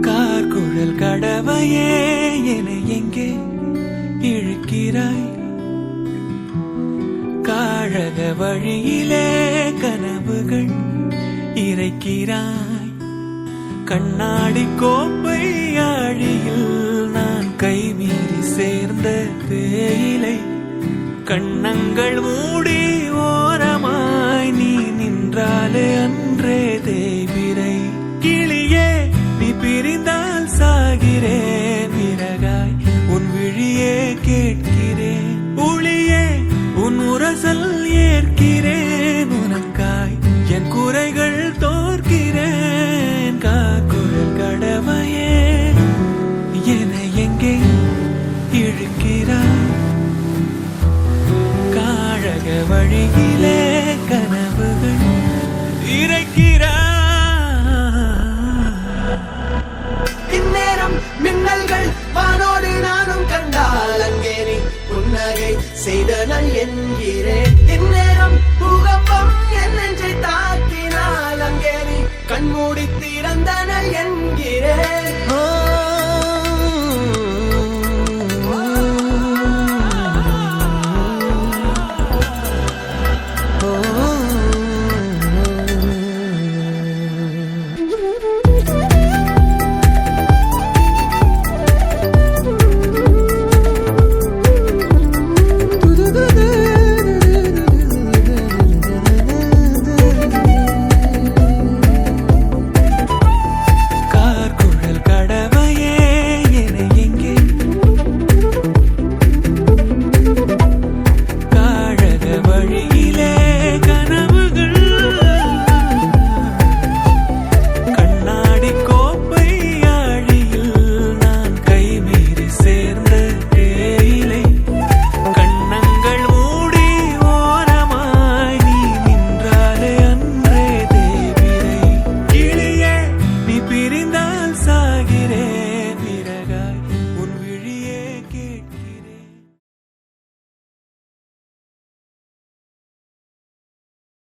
கார்குழல் கடவையே என எங்கே இழுக்கிறாய்? காழக வழியிலே கனவுகள் இறைக்கிறாய். கண்ணாடி கோப்பை ஆழியில் நான் கைமீறி சேர்ந்த தேயிலை. கண்ணங்கள் மூடி ஓரமாய் நீ நின்றாலே அன்றே தேய்பிரை. கிளியே நீ பிரிந்தால் சாகிறேன், விறகாய் உன் விழியே கேட்கிறேன். உளியே உன் உரசல் ஏற்கிறேன், உனக்காய் என் குறைகள் தோற்கிறேன். காக்குழல் கடமையே என எங்கே இழுக்கிறாய்? காழக வழியிலே கனவுகள் இறைக்கிறாய். இந்நேரம் மின்னல்கள் வானோடு நானும் கண்டால் அங்கே நீ புன்னகை செய்தனல் என்கிறேன். இந்நேரம் பூகம்பம் என் நெஞ்சை தாக்கினால் அங்கே நீ கண்மூடி திறந்தனல் என்கிறேன்.